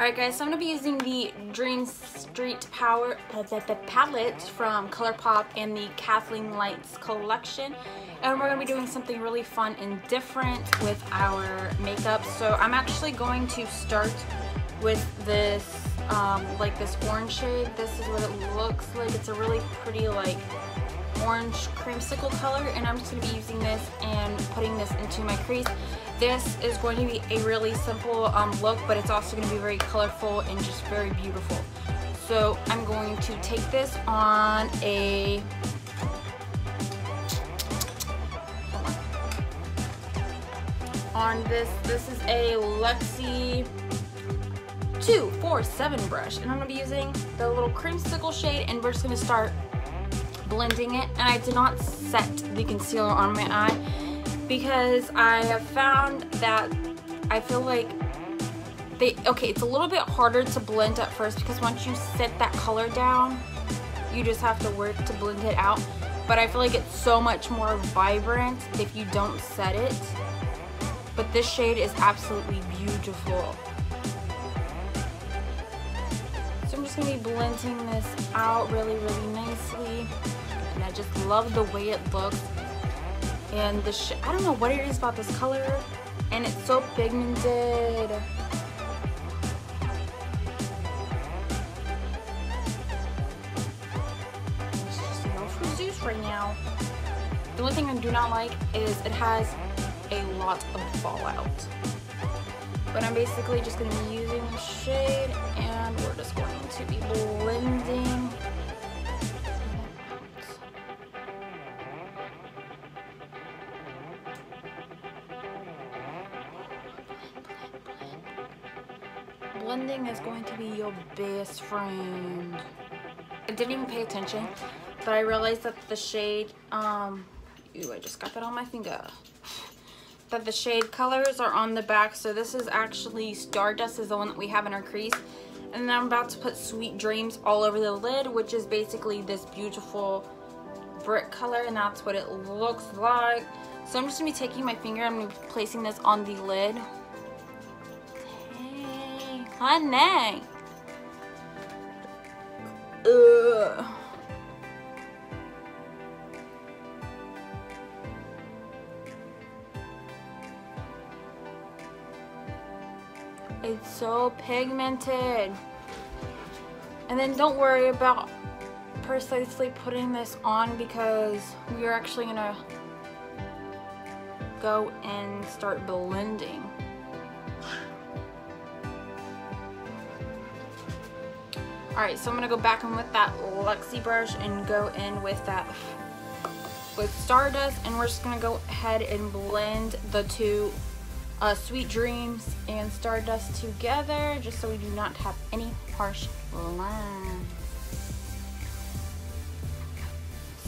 Alright guys, so I'm going to be using the Dream Street Power palette from ColorPop and the Kathleen Lights collection. And we're going to be doing something really fun and different with our makeup. So I'm actually going to start with this, like this orange shade. This is what it looks like. It's a really pretty like orange creamsicle color, and I'm just going to be using this and putting this into my crease. This is going to be a really simple look, but it's also going to be very colorful and just very beautiful. So I'm going to take this on a this is a Luxie 247 brush, and I'm going to be using the little creamsicle shade, and we're just going to start blending it. And I did not set the concealer on my eye because I have found that I feel like it's a little bit harder to blend at first, because once you set that color down, you just have to work to blend it out. But I feel like it's so much more vibrant if you don't set it. But this shade is absolutely beautiful. So I'm just going to be blending this out really, really nicely. And I just love the way it looks. And the I don't know what it is about this color, and it's so pigmented. It's just no fruit right now. The only thing I do not like is it has a lot of fallout. But I'm basically just going to be using the shade, and we're just going to be blending. Blending is going to be your best friend. I didn't even pay attention, but I realized that the shade, ooh, I just got that on my finger. That the shade colors are on the back. So this is actually Stardust, is the one that we have in our crease. And then I'm about to put Sweet Dreams all over the lid, which is basically this beautiful brick color, and that's what it looks like. So I'm just gonna be taking my finger, I'm gonna be placing this on the lid. Honey. Ugh. It's so pigmented. And then don't worry about precisely putting this on, because we are actually gonna go and start blending. Alright, so I'm going to go back in with that Luxie brush and go in with that with Stardust, and we're just going to go ahead and blend the two Sweet Dreams and Stardust together, just so we do not have any harsh lines.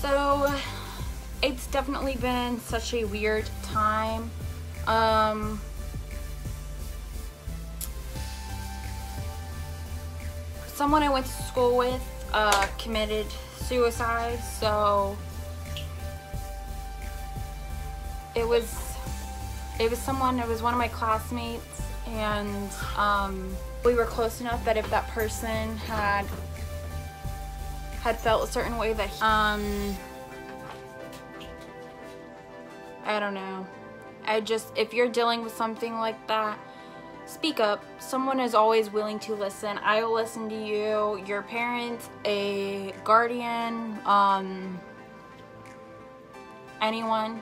So it's definitely been such a weird time. Someone I went to school with committed suicide, so it was one of my classmates, and we were close enough that if that person had felt a certain way that I don't know, if you're dealing with something like that, speak up. Someone is always willing to listen. I will listen to you, your parents, a guardian, anyone.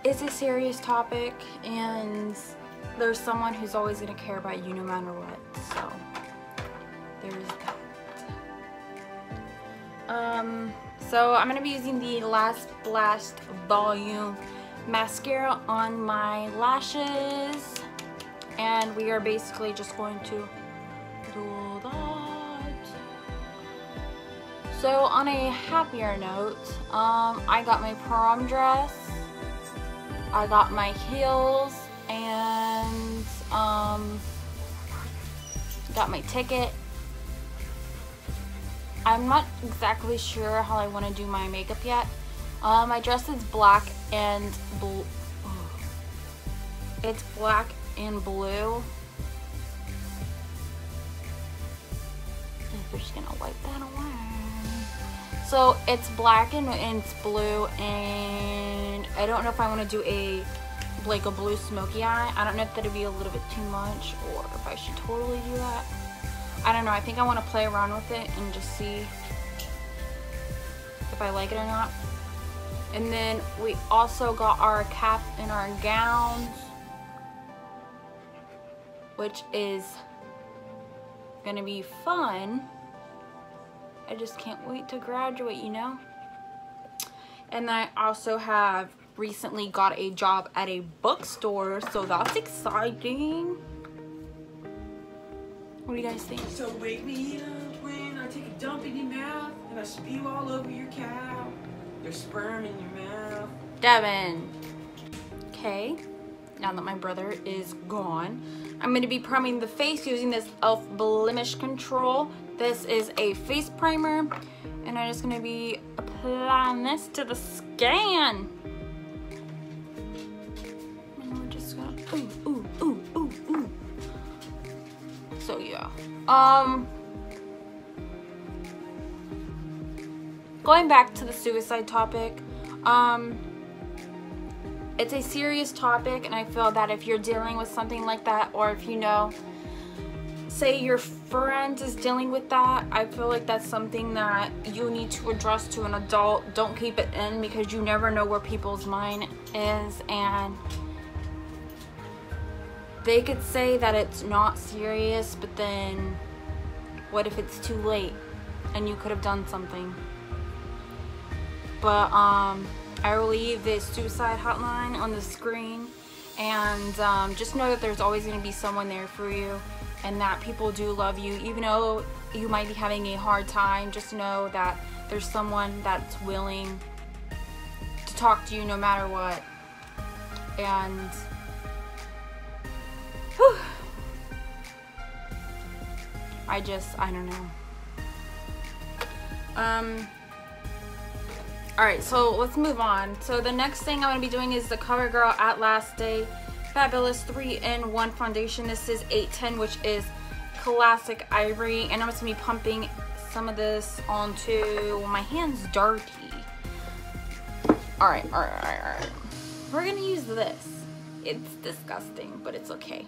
It's a serious topic, and there's someone who's always going to care about you no matter what. So there's that. So I'm going to be using the LashBlast Volume Mascara on my lashes, and we are basically just going to do that. So on a happier note, I got my prom dress, I got my heels, and got my ticket. I'm not exactly sure how I want to do my makeup yet. My dress is black and blue. It's black and blue. We're just gonna wipe that away. So it's black and it's blue, and I don't know if I want to do a blue smoky eye. I don't know if that'd be a little bit too much, or if I should totally do that. I don't know. I think I want to play around with it and just see if I like it or not. And then we also got our cap and our gowns, which is gonna be fun. I just can't wait to graduate, you know? And then I also have recently got a job at a bookstore, so that's exciting. What do you guys think? So wake me up when I take a dump in your mouth and I spew all over your cow. There's sperm in your mouth. Devin. Okay, now that my brother is gone, I'm going to be priming the face using this E.L.F. blemish control. This is a face primer, and I'm just going to be applying this to the skin. And we're just going to, ooh, ooh, ooh, ooh, ooh. So yeah, going back to the suicide topic, it's a serious topic, and I feel that if you're dealing with something like that, or if you know, say your friend is dealing with that, I feel like that's something that you need to address to an adult. Don't keep it in, because you never know where people's mind is, and they could say that it's not serious, but then what if it's too late and you could have done something? But I will leave this suicide hotline on the screen, and just know that there's always going to be someone there for you, and that people do love you. Even though you might be having a hard time, just know that there's someone that's willing to talk to you no matter what. And whew, I don't know. Alright, so let's move on. So the next thing I'm going to be doing is the CoverGirl At Last Day Fabulous 3-in-1 foundation. This is 810, which is classic ivory, and I'm just going to be pumping some of this onto my hands dirty. Alright. We're going to use this. It's disgusting, but it's okay.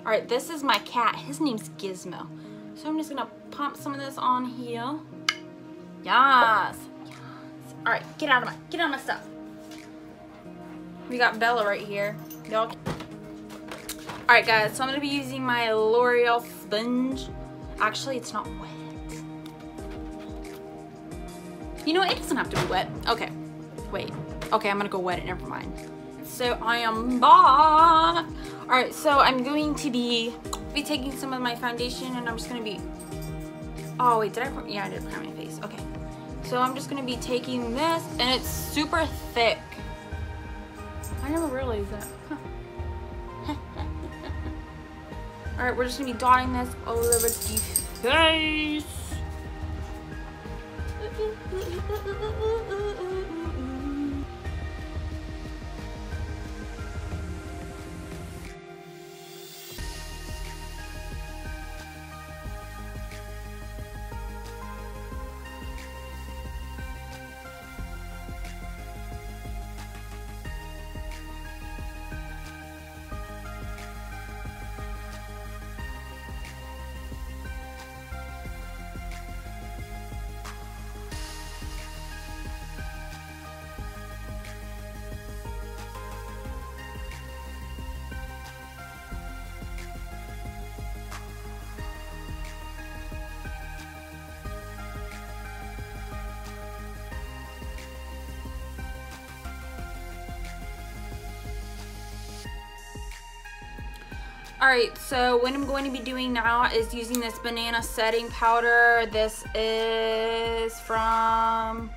Alright, this is my cat. His name's Gizmo. So I'm just going to pump some of this on here. Yes. Alright, get out of my stuff. We got Bella right here. Y'all. Alright guys, so I'm going to be using my L'Oreal sponge. Actually, it's not wet. You know what? It doesn't have to be wet. Okay. Wait. Okay, I'm going to go wet it. Never mind. So I am back. Alright, so I'm going to be taking some of my foundation, and I'm just going to be... Oh, wait. Did I... Yeah, I did prime my face. Okay. So I'm just going to be taking this, and it's super thick. I never realized that. Huh. Alright, we're just going to be dotting this all over the face. Alright, so what I'm going to be doing now is using this banana setting powder. This is from...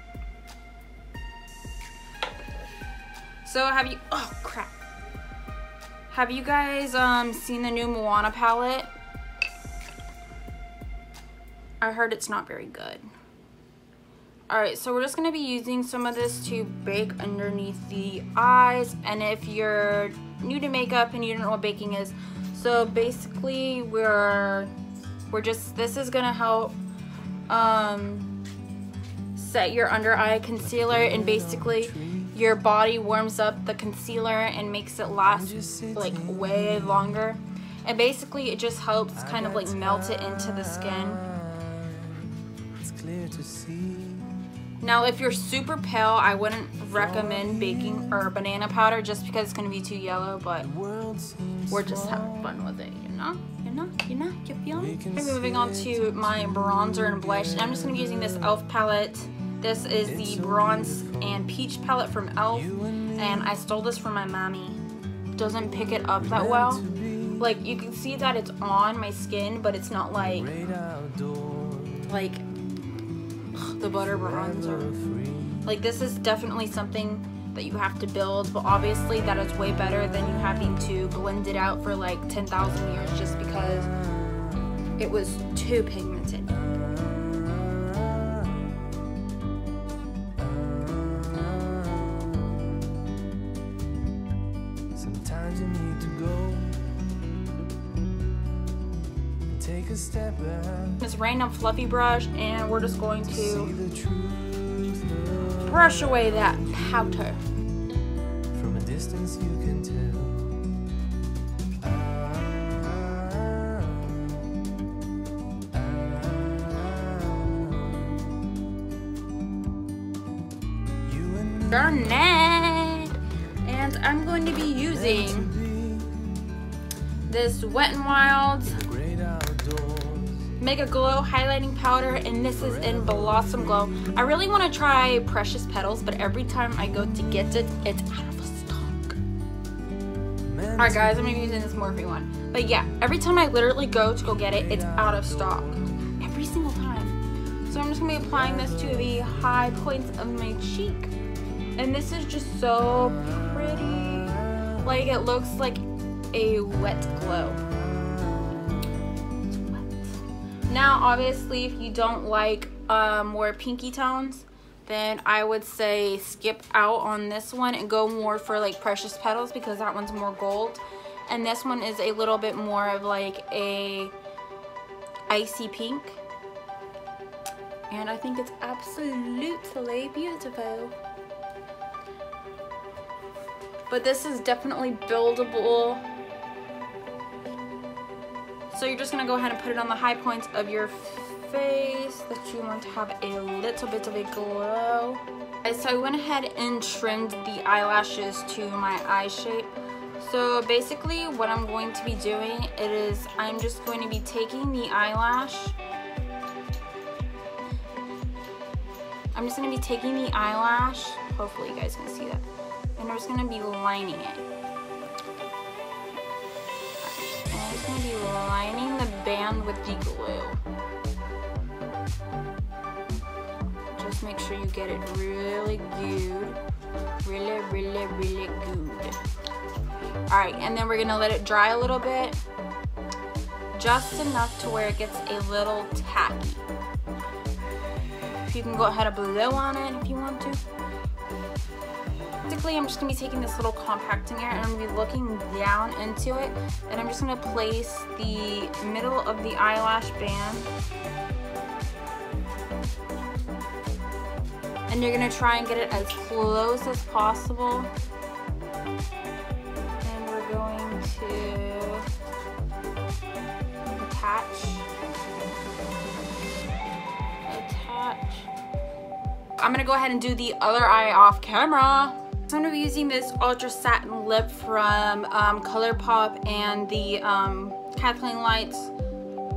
So have you... Oh, crap. Have you guys seen the new Moana palette? I heard it's not very good. Alright, so we're just going to be using some of this to bake underneath the eyes. And if you're new to makeup and you don't know what baking is, so basically this is going to help set your under eye concealer, and basically your body warms up the concealer and makes it last like way longer. And basically it just helps kind of like melt it into the skin. Now if you're super pale, I wouldn't recommend baking or banana powder just because it's going to be too yellow, but we're just having fun with it, you know? You feel me? I'm moving on to my bronzer and blush, and I'm just going to be using this E.L.F. palette. This is the Bronze and Peach palette from E.L.F. and I stole this from my mommy. Doesn't pick it up that well. Like, you can see that it's on my skin, but it's not like the butter bronzer. Like, this is definitely something that you have to build, but obviously that is way better than you having to blend it out for like 10,000 years just because it was too pigmented. Sometimes you need to go and take a step back. This random fluffy brush, and we're just going to brush away that powder. From a distance you can tell. Darn it! And I'm going to be using this Wet n Wild MegaGlow highlighting powder, and this is in Blossom Glow. I really want to try Precious Petals, but every time I go to get it, it's out of stock. Alright guys, I'm going to be using this Morphe one. But yeah, every time I literally go to go get it, it's out of stock. Every single time. So I'm just going to be applying this to the high points of my cheek. And this is just so pretty. Like, it looks like a wet glow. Now, obviously, if you don't like more pinky tones, then I would say skip out on this one and go more for like Precious Petals, because that one's more gold. And this one is a little bit more of like a icy pink. And I think it's absolutely beautiful. But this is definitely buildable. So you're just going to go ahead and put it on the high points of your face that you want to have a little bit of a glow. So I went ahead and trimmed the eyelashes to my eye shape. So basically what I'm going to be doing is I'm just going to be taking the eyelash. I'm just going to be taking the eyelash. Hopefully you guys can see that. And I'm just going to be lining it. I'm just going to be lining the band with the glue. Just make sure you get it really good. Really good. Alright, and then we're going to let it dry a little bit. Just enough to where it gets a little tacky. You can go ahead and blow on it if you want to. Basically, I'm just going to be taking this little compacting air and I'm going to be looking down into it, and I'm just going to place the middle of the eyelash band, and you're going to try and get it as close as possible, and we're going to attach. I'm going to go ahead and do the other eye off camera. So I'm going to be using this Ultra Satin Lip from ColorPop and the Kathleen Lights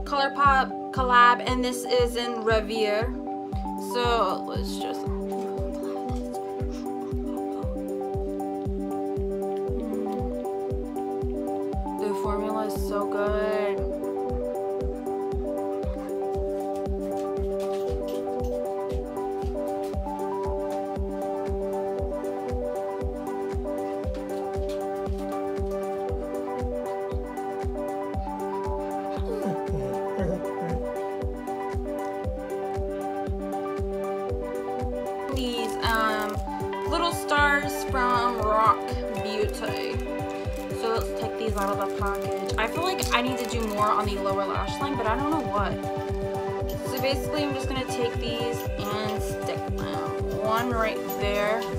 ColorPop collab, and this is in Rêver. So let's just the formula is so good. little stars from Rock Beauty. So let's take these out of the package. I feel like I need to do more on the lower lash line, but I don't know what. So basically I'm just gonna take these and stick them. One right there. I'm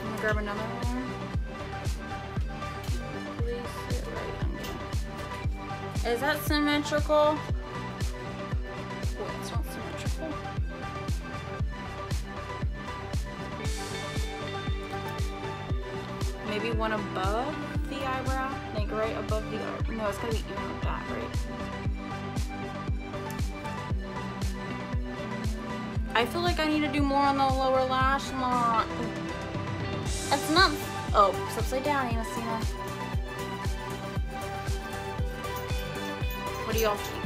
gonna grab another one. Place it right under. Is that symmetrical? Oh, it's not symmetrical. Maybe one above the eyebrow, like right above the eyebrow. No, it's gonna be even with that, right? I feel like I need to do more on the lower lash line. It's not. Oh, it's upside down, Anastina. What do y'all think?